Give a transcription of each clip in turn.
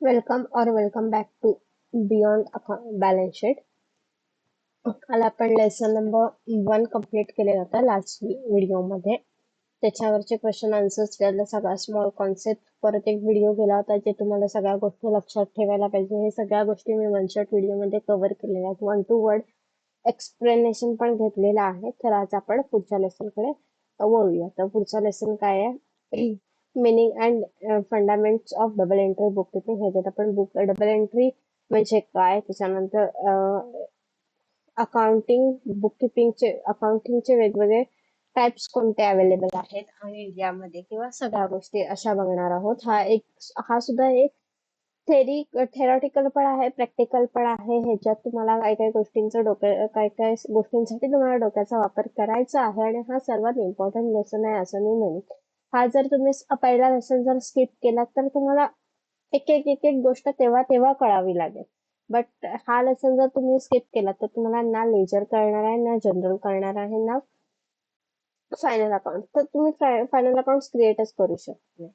Welcome back to beyond balance sheet. काल आपण lesson number 1 complete केले होतं लास्ट व्हिडिओमध्ये. त्याच्यावरचे क्वेश्चन आन्सर्स त्यातला सगळा स्मॉल कॉन्सेप्ट परत एक व्हिडिओ केला होता जे तुम्हाला सगळ्या गोष्टी लक्षात ठेवायला पाहिजे. हे सगळ्या गोष्टी मी वन शॉट व्हिडिओमध्ये कव्हर केलेल्या आहेत. वन टू वर्ड एक्सप्लेनेशन पण घेतलेलं आहे. तर आज आपण पुढच्या लेसनकडे वळूया. तर पुढचा लेसन काय आहे? Meaning and fundamentals of double entry book keeping. ह्याच्यात आपण बुक डबल एंट्री म्हणजे काय, त्याच्यानंतर अकाउंटिंगचे वेगवेगळे टाइप्स कोणते अवेलेबल आहेत आणि इंडियामध्ये किंवा सगळ्या गोष्टी अशा बघणार आहोत. हा सुद्धा एक थेरॉटिकल पण आहे, प्रॅक्टिकल पण आहे. ह्याच्यात तुम्हाला काय काय गोष्टींसाठी तुम्हाला डोक्याचा वापर करायचा आहे आणि हा सर्वात इम्पॉर्टंट लेसन आहे असं मी म्हणेन. हा जर तुम्ही पहिला लेसन जर स्किप केला तर तुम्हाला एक एक गोष्ट तेव्हा तेव्हा कळावी लागेल. बट हा लेसन जर तुम्ही स्किप केला तर तुम्हाला ना लेजर कळणार आहे, ना जनरल कळणार आहे, ना फायनल अकाउंट. तर तुम्ही फायनल अकाउंट क्रिएटच करू शकत नाही.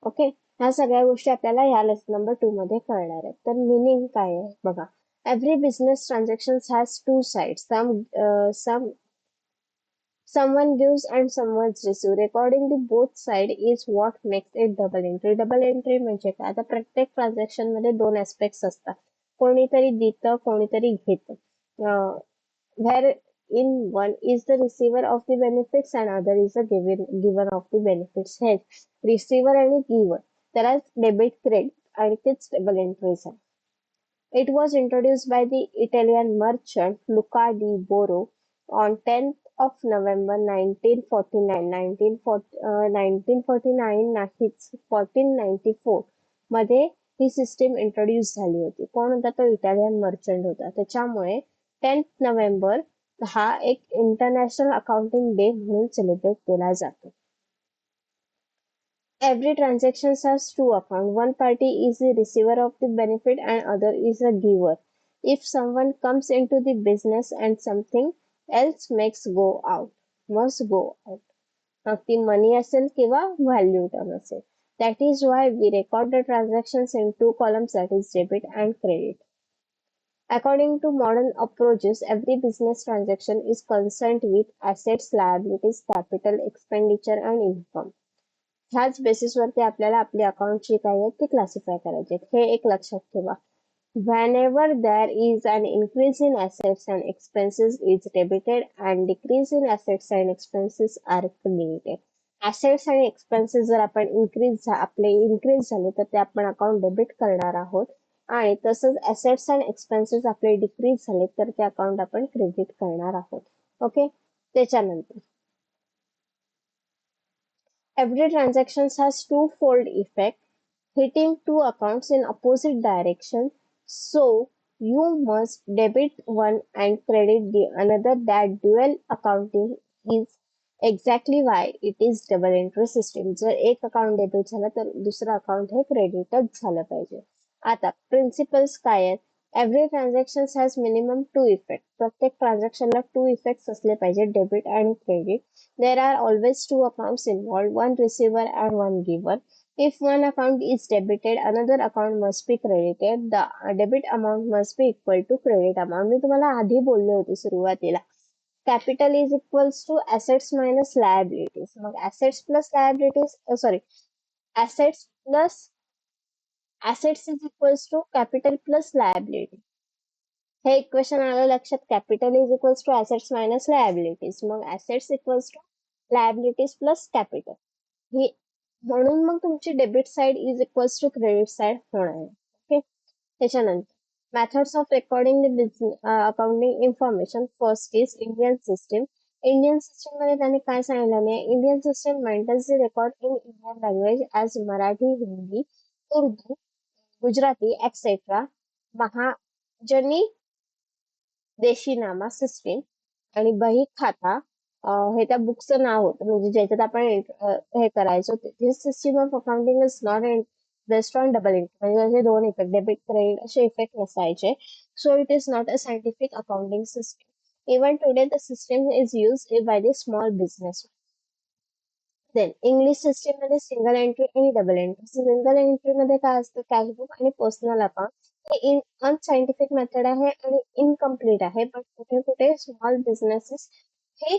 ओके, ह्या सगळ्या गोष्टी आपल्याला ह्या लेसन नंबर 2 मध्ये कळणार आहेत. तर मिनिंग काय आहे बघा. Every business transaction has two sides. Someone gives and someone's received. Recording the both side is what makes it double entry. Double entry म्हणजे काय? आता प्रत्येक ट्रान्झॅक्शन मध्ये दोन ऍस्पेक्ट्स असतात. कोणीतरी देतं, कोणीतरी घेतं. Where in one is the receiver of the benefits and other is the giver of the benefits. हे receiver आणि giver त्याला डेबिट क्रेडिट आणि तेच डबल एंट्रीज आहे. It was introduced by the Italian merchant Luca di Boro on 10th of November 1949. 1949 नाहीच 1494 मध्ये ही system introduce झाली होती. कोण होता तो? इटालियन मर्चंट होता. त्याच्यामुळे 10th नोव्हेंबर हा एक इंटरनॅशनल अकाउंटिंग डे म्हणून सेलिब्रेट केला जातो. Every transaction has two accounts. One party is the receiver of the benefit and other is the giver. If someone comes into the business and something else must go out. मग ती मनी असेल किंवा value term असेल. That is why we record the transactions in two columns, that is debit and credit. According to modern approaches, every business transaction is concerned with assets, liabilities, capital, expenditure and income. ह्याच बेसिसवरती आपल्याला आपले account जे काही आहेत ते classify करायचे. हे एक लक्षात ठेवा. Whenever there is an increase in assets and expenses is debited and decrease in assets and expenses are credited. Assets आणि expenses जर आपण आपले इन्क्रीज झाले तर ते आपण अकाउंट डेबिट करणार आहोत आणि तसंच assets आणि expenses आपले डिक्रीज झाले तर ते अकाउंट आपण क्रेडिट करणार आहोत. ओके, त्याच्यानंतर every transaction has two-fold effect, hitting two accounts in opposite direction. So you must debit one and credit the another. That dual accounting is exactly why it is double entry system. जर एक account debit झालं तर दुसरं account हे क्रेडिटच झालं पाहिजे. आता principles काय आहेत? Every transaction has minimum two effect. प्रत्येक ट्रान्झॅक्शनला टू इफेक्ट्स असले पाहिजे, डेबिट आणि credit. There are always two accounts involved, one receiver and one giver. If one account is debited, another account must be credited. The debit amount must be equal to credit amount. मी तुम्हाला आधी बोलले होते सुरुवातीला. Capital is equals to assets minus liabilities. मग assets plus liabilities, assets is equals to capital plus liability. हे equation आलं लक्षात. Capital is equals to assets minus liabilities. मग assets equals to liabilities plus capital. ही म्हणून मग तुमची debit side is equals to credit side होणार आहे. ओके, त्याच्यानंतर methods of recording the accounting information. First is Indian system. Indian system मध्ये त्यांनी काय सांगितलं नाही. Indian system maintains the record in Indian language as Marathi, Hindi, Urdu, Gujarati etcetera. Mahajani Deshinama system आणि बही खाता हे त्या बुकचं नाव होतं, म्हणजे ज्याच्यात आपण हे करायचो. This system of accounting is not based on double entry. म्हणजे असे दोन इफेक्ट, डेबिट क्रेडिट असे इफेक्ट नसायचे. So it is not a scientific accounting system. Even today the system is use by the small business. Then English system मध्ये single entry आणि double entry. Single entry मध्ये काय असतं, cashbook आणि personal account हे अनसायंटिफिक method आहे आणि incomplete आहे, पण कुठे कुठे स्मॉल बिझनेसेस हे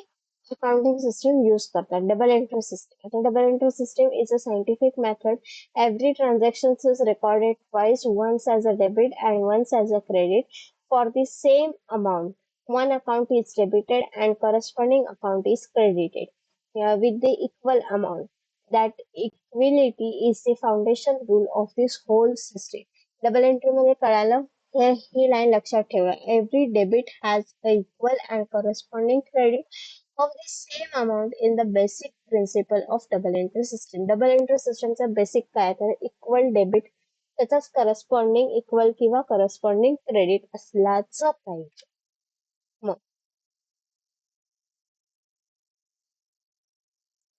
अकाउंटिंग सिस्टम यूज करतात. डबल एंट्री सिस्टम, आता double entry system is a scientific method. Every transaction is recorded twice, once as a debit and once as a credit for the same amount. One account is debited and corresponding account is credited with the equal amount. That equality is the foundation rule of this whole system. Double entry मध्ये कळालं, ही line लक्षात ठेवा. Every debit has a equal and corresponding credit of the same amount in the basic principle of double entry system. Double entry सिस्टमचा basic काय तर equal debit त्याचाच corresponding equal किंवा corresponding credit असलाच पाहिजे. मग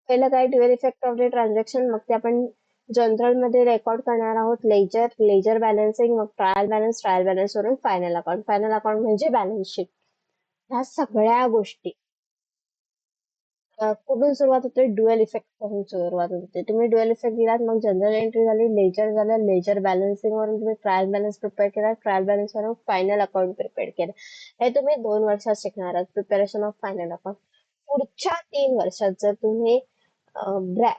पहिलं काय, dual effect of the transaction, मग ते आपण जनरल मध्ये रेकॉर्ड करणार आहोत. लेजर बॅलन्सिंग, मग ट्रायल बॅलन्स वरून फायनल अकाउंट म्हणजे बॅलन्स शीट. ह्या सगळ्या गोष्टी कुठून सुरुवात होते, ड्युअल इफेक्ट पासून सुरुवात होते. तुम्ही ड्युअल इफेक्ट दिलात, मग जनरल एंट्री झाली, लेजर झालं, लेजर बॅलन्सिंग वरून तुम्ही ट्रायल बॅलन्स प्रिपेअर केला, ट्रायल बॅलन्स वरून फायनल अकाउंट प्रिपेअर केलं. हे तुम्ही 2 वर्षात शिकणार आहात, प्रिपेरेशन ऑफ फायनल अकाउंट. पुढच्या 3 वर्षात जर तुम्ही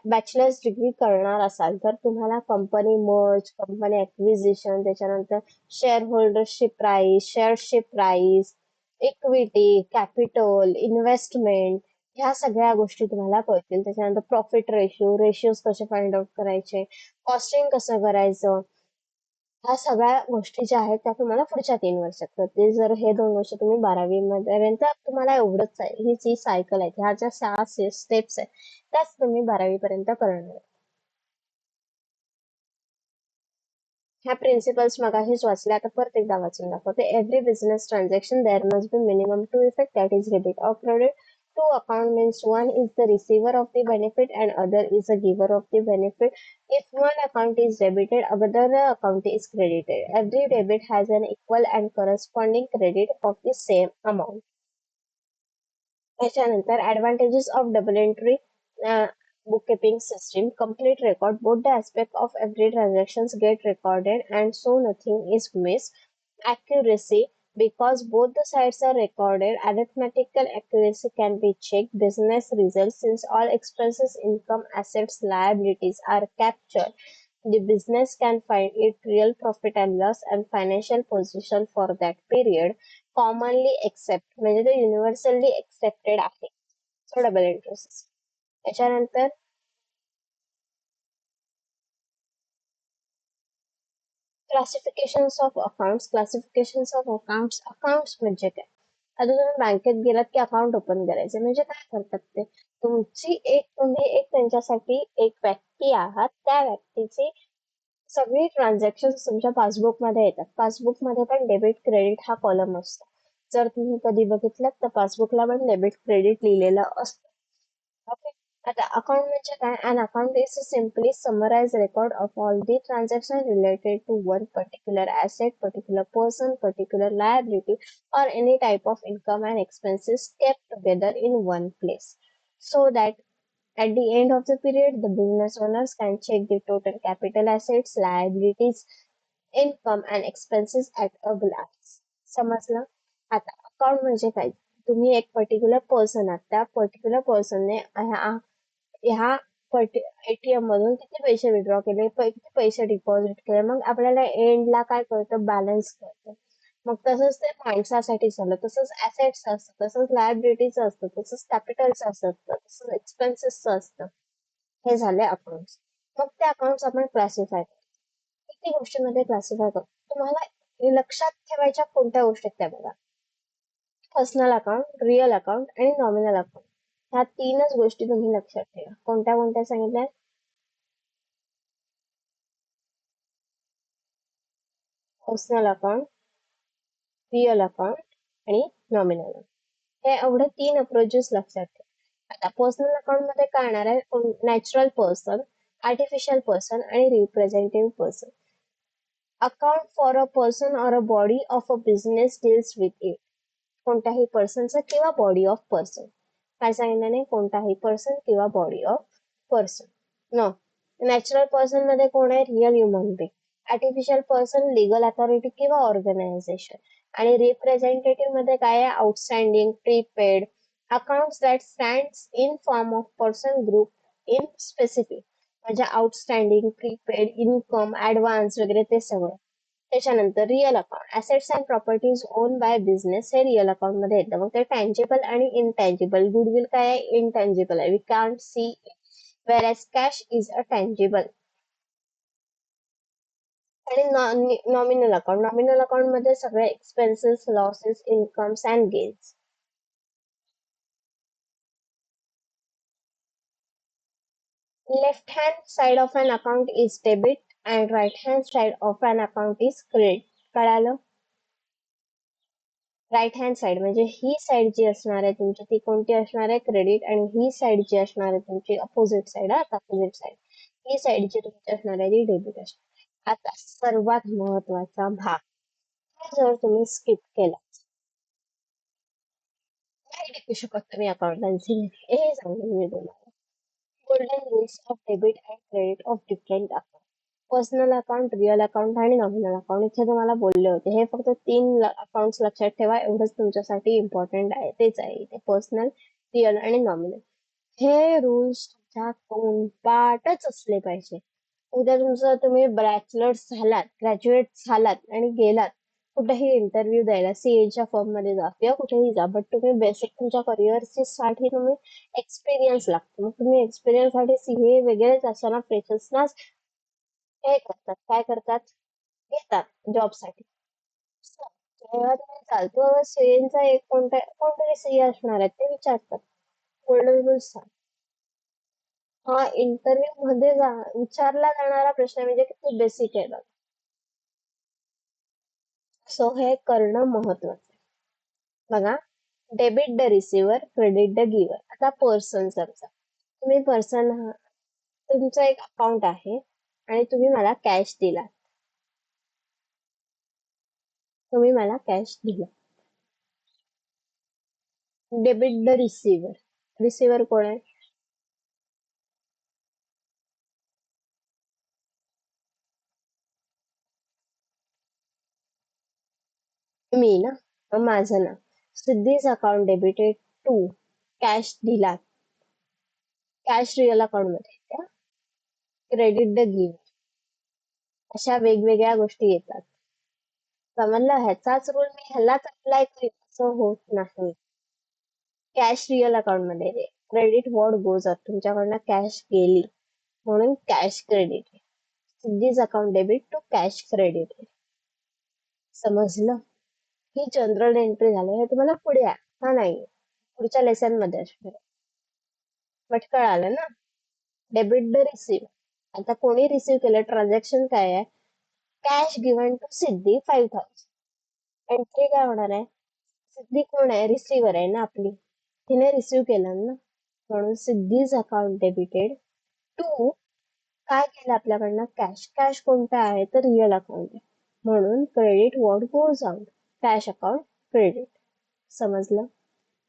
बॅचलर्स डिग्री करणार असाल तर तुम्हाला कंपनी मर्ज, कंपनी ऍक्विजिशन, त्याच्यानंतर share holdership price, shareship price, equity, capital, investment, ह्या सगळ्या गोष्टी तुम्हाला कळतील. त्याच्यानंतर प्रॉफिट रेशिओज कसे फाइंड आउट करायचे, कॉस्टिंग कसं करायचं, ह्या सगळ्या गोष्टी ज्या आहेत त्या तुम्हाला पुढच्या 3 वर्षात कळतील. जर हे 2 वर्ष तुम्ही 12वी पर्यंत तुम्हाला एवढंच आहे, ही जी सायकल आहे, ह्या ज्या 6 स्टेप्स आहेत त्याच तुम्ही 12वी पर्यंत करणार. ह्या प्रिन्सिपल्स मगाशीच वाचल्या, आता परत एकदा वाचून दाखवते. Every business transaction there must be minimum two effect, that is debit or credit. Two account means one is the receiver of the benefit and other is the giver of the benefit. If one account is debited, other account is credited. Every debit has an equal and corresponding credit of the same amount. त्याच्यानंतर advantages of double entry bookkeeping system, complete record, both the aspect of every transactions get recorded and so nothing is missed. Accuracy, because both the sides are recorded, arithmetical accuracy can be checked. Business results, since all expenses, income, assets, liabilities are captured, the business can find its real profit and loss and financial position for that period. Commonly accept म्हणजे ते universally accepted आहे. So double interest. त्याच्यानंतर classification of accounts. Accounts म्हणजे काय, आता तुम्ही बँकेत गेलात की अकाउंट ओपन करायचं म्हणजे काय करतात ते, तुम्ही एक त्यांच्यासाठी एक व्यक्ती आहात, त्या व्यक्तीची सगळी ट्रान्झॅक्शन तुमच्या पासबुक मध्ये येतात. पासबुक मध्ये पण डेबिट क्रेडिट हा कॉलम असतो. जर तुम्ही कधी बघितलं तर पासबुकला पण डेबिट क्रेडिट लिहिलेलं असतं. ओके. आता अकाउंट म्हणजे काय, an account is simply summarise record of all the transaction related to one particular asset, particular person, particular liability, or any type of income and expenses kept together in one place, so that at the end of the period, the business owners can check the total capital assets, liabilities, income and expenses at a glance. समजलं? आता account म्हणजे काय, तुम्ही एक particular person आहात, त्या particular पर्सनने ह्या ह्या एटीएम मधून किती पैसे विड्रॉ केले, किती पैसे डिपॉझिट केले, मग आपल्याला एंडला काय कळतं, बॅलन्स कळतं. मग तसंच ते माणसासाठी झालं, तसंच ऍसेट्स असतं, तसंच लायबिलिटीच असतं, तसंच कॅपिटलचं असतं, तसंच एक्सपेन्सेसचं असतं. हे झाले अकाउंट्स. मग ते अकाउंट्स आपण क्लासिफाय करतो. किती गोष्टींमध्ये क्लासिफाय करतो, तुम्हाला लक्षात ठेवायच्या कोणत्या गोष्टी आहेत त्या बघा. पर्सनल अकाउंट, रिअल अकाउंट आणि नॉमिनल अकाउंट, ह्या 3च गोष्टी तुम्ही लक्षात ठेवा. कोणत्या कोणत्या सांगितल्या, पर्सनल अकाउंट, रिअल अकाउंट आणि नॉमिनल अकाउंट. हे एवढे 3 अप्रोचेस लक्षात ठेवा. आता पर्सनल अकाउंट मध्ये काय येणार आहे, नॅचरल पर्सन, आर्टिफिशियल पर्सन आणि representative person. Account for a person or a body of a business deals with it. कोणत्याही पर्सनचं किंवा बॉडी ऑफ पर्सन, काय सांगितलं नाही, कोणताही पर्सन किंवा body of person. No, natural person मध्ये कोण आहे? Real human being. Artificial person legal authority किंवा ऑर्गनायझेशन. आणि रिप्रेझेंटेटिव्ह मध्ये काय आहे? Outstanding, prepaid accounts that stands in form of person group in specific. म्हणजे आउटस्टँडिंग, प्रीपेड, इन्कम, ऍडव्हान्स वगैरे ते सगळं. त्याच्यानंतर real account, assets and properties own by business, हे रिअल अकाउंट मध्ये येतं. मग ते टँजिबल आणि इनटँजिबल. गुडविल काय आहे? इनटँजिबल आहे, we can't see it, whereas cash is a tangible. आणि नॉमिनल अकाउंट मध्ये सगळे expenses, losses, incomes and gains. Left hand side of an account is debit and right hand side of an account is credit. कळालं? Right hand side म्हणजे ही side जी असणार आहे तुमची ती कोणती असणार आहे? क्रेडिट. आणि ही साइड जी असणार आहे तुमची अपोजिट साइड, अपोजिट साइड, ही साइड जी तुमची असणार आहे ती डेबिट असणार. आता सर्वात महत्वाचा भाग, जर तुम्ही स्किप केला नाही टिकू शकत तुम्ही अकाउंटन्सी मध्ये, हे सांगेन मी तुम्हाला. Golden rules of debit and credit of different account. Personal account, real account आणि नॉमिनल अकाउंट, इथे तुम्हाला बोलले होते. हे फक्त 3 अकाउंट लक्षात ठेवा, एवढंच तुमच्यासाठी इम्पॉर्टंट आहे. तेच आहे इथे, पर्सनल, रिअल आणि नॉमिनल. हे रूल्स तुमच्या तोंडपाठच असले पाहिजे. उद्या तुमचं तुम्ही बॅचलर्स झालात, ग्रॅज्युएट झालात आणि गेलात कुठेही इंटरव्ह्यू द्यायला, सीएच्या फर्म मध्ये जा किंवा कुठेही जा, बट तुम्ही बेसिक तुमच्या करिअरची साठी तुम्ही एक्सपिरियन्स लागतो. मग तुम्ही एक्सपिरियन्स साठी सीए वगैरेच असताना फ्रेशर्सना हे करतात, काय करतात? घेतात जॉब साठी. So, जेव्हा तुम्ही चालतो सीएचा एक कोणतरी सीए असणार आहे ते विचारतात गोल्डन रूल्स. हा इंटरव्ह्यू मध्ये विचारला जाणारा प्रश्न म्हणजे किती बेसिक आहे बघ. सो हे करणं महत्वाचं आहे. बघा, debit the receiver, credit the giver. आता पर्सन समजा तुम्ही पर्सन आहात, तुमचं एक अकाउंट आहे आणि तुम्ही मला कॅश दिला, तुम्ही मला कॅश दिला. Debit the receiver. रिसिव्हर कोण आहे? मी ना, मग माझं नाव. Siddhis account debited to, cash दिला, कॅश रिअल अकाउंट मध्ये. क्रेडिट द गिव्ह, अशा वेगवेगळ्या गोष्टी येतात. समजलं? ह्याचाच रूल मी ह्यालाच अप्लाय करेन असं होत नाही. कॅश रिअल अकाउंट मध्ये, क्रेडिट व्हॉट गोज अप, तुमच्याकडनं कॅश गेली म्हणून cash credit. Siddhi's account debit to cash credit. समजलं? ही जनरल एंट्री झाली, हे तुम्हाला पुढे हा नाही पुढच्या लेसन मध्ये असणार. बट कळालं ना? Debit the receive. आता कोणी रिसिव्ह केलं, ट्रान्झॅक्शन काय आहे? Cash given to Siddhi 5,000. Entry काय होणार आहे? सिद्धी कोण आहे? रिसिव्हर आहे ना आपली, तिने रिसिव्ह केलं ना, म्हणून सिद्धीज अकाउंट डेबिटेड टू, काय केलं आपल्याकडनं? कॅश. कॅश कोणता आहे? तर रिअल अकाउंट आहे, म्हणून credit what goes out, cash account credit. समजलं?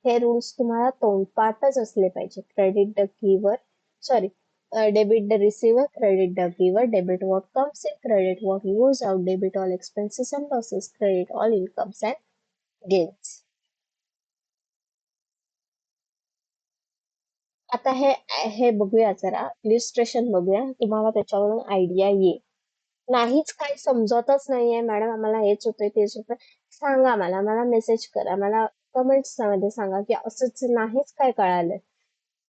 हे रूल्स तुम्हाला तोंडपाठच असले पाहिजे. Credit the giver, sorry, debit the receiver, credit the giver, debit what comes in, credit what goes out, debit all expenses and losses, credit all incomes and gains. आता हे हे बघूया, जरा इलिस्ट्रेशन बघूया, तुम्हाला त्याच्यावरून आयडिया येईल. नाहीच काही समजतच नाहीये मॅडम, आम्हाला हेच होतंय तेच होतंय, सांगा मला, मला मेसेज करा, मला कमेंट्स मध्ये सांगा की असंच नाहीच काय कळालंय,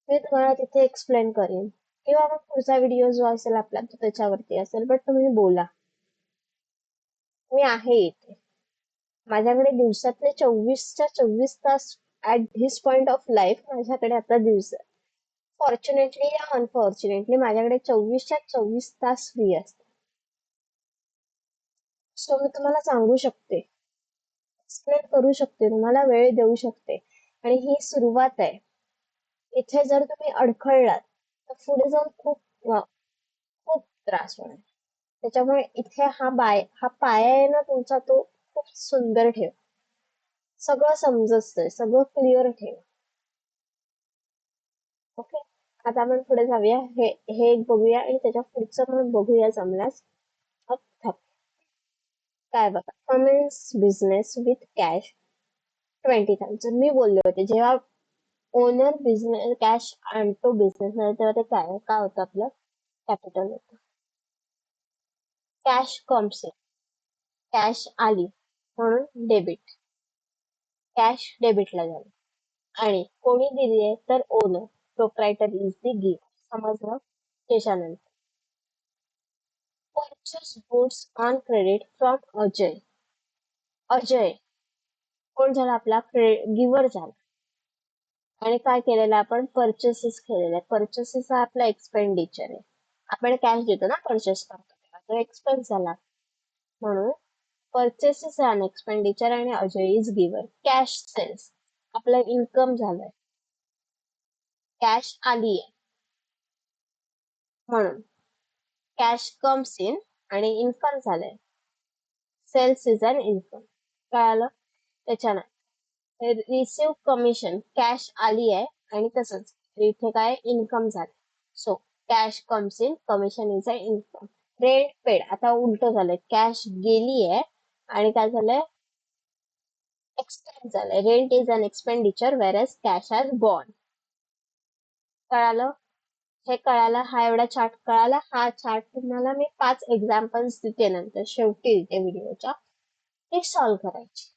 मी तुम्हाला तिथे एक्सप्लेन करेन. किंवा मग पुढचा व्हिडिओ जो असेल आपला तो त्याच्यावरती असेल, बट तुम्ही बोला, मी आहे इथे. माझ्याकडे दिवसातले 24च्या 24 तास at this point of life माझ्याकडे आता दिवस, फॉर्च्युनेटली या अनफॉर्च्युनेटली माझ्याकडे 24च्या 24 तास फ्री असतात. सो मी तुम्हाला सांगू शकते, एक्सप्लेन करू शकते, तुम्हाला वेळ देऊ शकते. आणि ही सुरुवात आहे. इथे जर तुम्ही अडखळलात तर पुढे जाऊन खूप खूप त्रास होणार. त्याच्यामुळे इथे हा पाया आहे ना तुमचा, तो खूप सुंदर ठेव. सगळं समजतंय, सगळं क्लिअर ठेव. ओके, आता आपण पुढे जाऊया. हे एक बघूया आणि त्याच्या पुढचं पण बघूया जमल्यास. काय बघा, कमेन्स बिझनेस विथ कॅश 20,000. मी बोलले होते जेव्हा ओनर बिझनेस कॅश आणतो बिझनेस मध्ये तेव्हा ते काय होतं आपलं कॅपिटल होतं. कॅश कम्स इन, कॅश आली म्हणून डेबिट, कॅश डेबिटला झाली. आणि कोणी दिली आहे तर owner, proprietor is the giver. समजलं? त्याच्यानंतर purchase goods on credit from Ajay. Ajay कोण झाला आपला गिव्हर झाला. आणि काय केलेलं आपण परचेसेस केलेले. परचेसेस हा आपला एक्सपेंडिचर आहे. आपण कॅश देतो ना परचेस करतो तेव्हा, तो एक्सपेन्स झाला. म्हणून परचेसेस अन एक्सपेंडिचर आणि Ajay is giver. Cash sales आपलं इन्कम झालंय, कॅश आली आहे म्हणून कॅश कम्स इन आणि इन्कम झालंय. Sales is an income. कळालं? त्याच्यानंतर रिसिव्ह कमिशन, कॅश आली आहे आणि तसंच इथे काय इन्कम झालं. So cash comes in, commission is a income. Rent paid आता उलट झालंय, कॅश गेली आहे आणि काय झालंय एक्सपेन्स झालंय. Rent is an expenditure whereas cash has gone. कळालं? हे कळालं? हा एवढा चार्ट कळाला. हा चार्ट तुम्हाला मी 5 एक्झाम्पल्स देते नंतर शेवटी देते व्हिडिओच्या, ते सॉल्व्ह करायचे.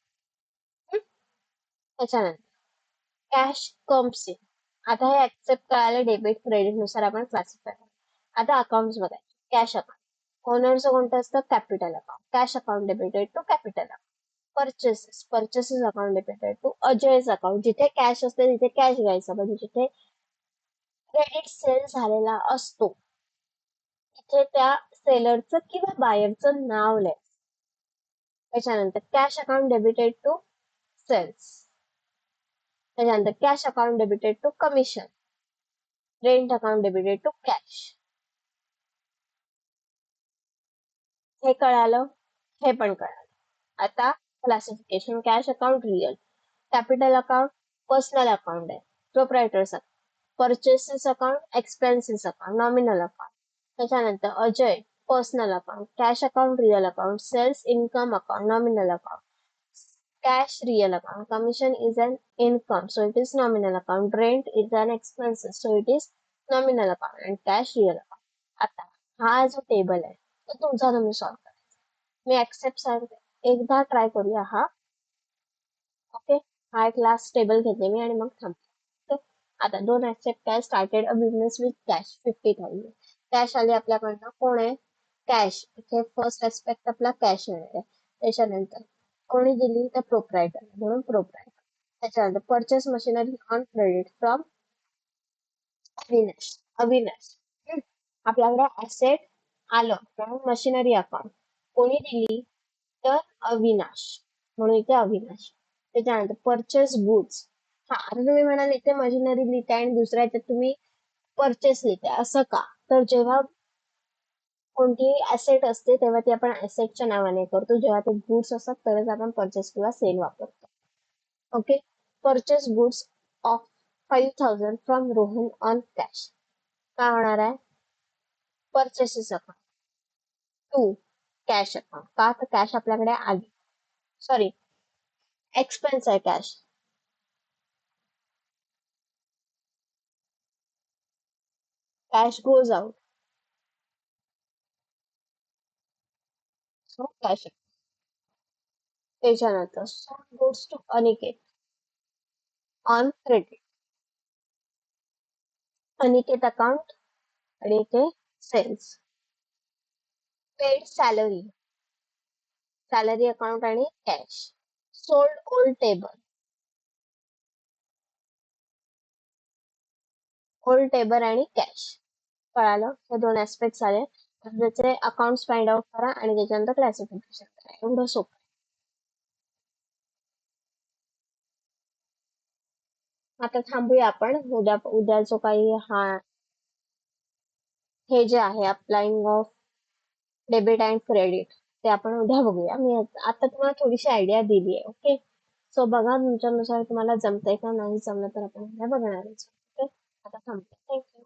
त्याच्यानंतर कॅश कम्स इन. आता हे ऍक्सेप्ट कळालं, डेबिट क्रेडिट नुसार आपण क्लासिफाय करू. आता अकाउंट्स बघायचे. कॅश अकाउंट ओनरचं कोणतं असतं capital account, cash account debited to capital account. Purchases account debited to Ajay's account. जिथे कॅश असते तिथे कॅश घ्यायचं, म्हणजे जिथे क्रेडिट सेल झालेला असतो तिथे त्या सेलरचं किंवा बायरचं नाव लिहायचं. त्याच्यानंतर cash account debited to sales. त्याच्यानंतर cash account debited to commission. Rent account debited to cash. हे कळालं? हे पण कळालं. आता classification. Cash account real, capital account personal account आहे, proprietors account. Purchases account expenses account, nominal account. त्याच्यानंतर Ajay personal account, cash account real account, sales income account, nominal account. Cash real account, commission is an income, so it is nominal account. Rent is an expenses, so it is nominal account. And cash real account. आता हा जो table आहे तो तुमचा तुम्ही solve करायचा. मी accept सांगते, एकदा ट्राय करूया हा. ओके, हा एक लास्ट टेबल घेते मी आणि मग थांबते. ओके, आता 2 ऍक्सेप्ट काय. Started a business with cash 50,000. Cash आली आपल्याकडनं. कोण आहे कॅश, इथे फर्स्ट ऍस्पेक्ट आपला कॅश येणार आहे. त्याच्यानंतर कोणी दिली तर प्रोप्रायटर म्हणून प्रोप्रायटर. त्याच्यानंतर purchase machinery on credit from Avinash. Avinash आपल्याकडे ऍसेट आलं म्हणून मशिनरी अकाउंट. कोणी दिली तर अविनाश म्हणून इथे अविनाश. त्याच्यानंतर परचेस गुड्स. हा, आता तुम्ही म्हणाल इथे मशिनरी लिहिताय आणि दुसऱ्या याच्यात तुम्ही परचेस लिहिताय, असं का? तर जेव्हा कोणतीही ऍसेट असते तेव्हा ती आपण ऍसेटच्या नावाने करतो, जेव्हा ते गुड्स असतात तरच आपण परचेस किंवा सेल वापरतो. Okay, purchase goods of 5,000 from Rohan on cash. काय होणार आहे purchases account to cash account. का तर कॅश आपल्याकडे आली, सॉरी एक्सपेन्स आहे cash. Cash goes out, so cash. त्याच्यानंतर goes to Aniket on credit. Aniket account आणि इथे sales. Paid salary, salary account आणि cash. Sold old table, old table आणि कॅश. कळालं? हे 2 ऍस्पेक्ट आले. तर त्याचे अकाउंट फाइंड आउट करा आणि त्याच्यानंतर क्लासिफिकेशन करा. एवढं सोपं. आता थांबूया आपण. उद्या जो काही हा हे जे आहे applying of debit and credit ते आपण उद्या बघूया. मी आता तुम्हाला थोडीशी आयडिया दिली आहे. ओके, सो बघा तुमच्यानुसार तुम्हाला जमतंय का नाही जमलं तर आपण उद्या बघणारच. ओके, आता थांबते. थँक्यू.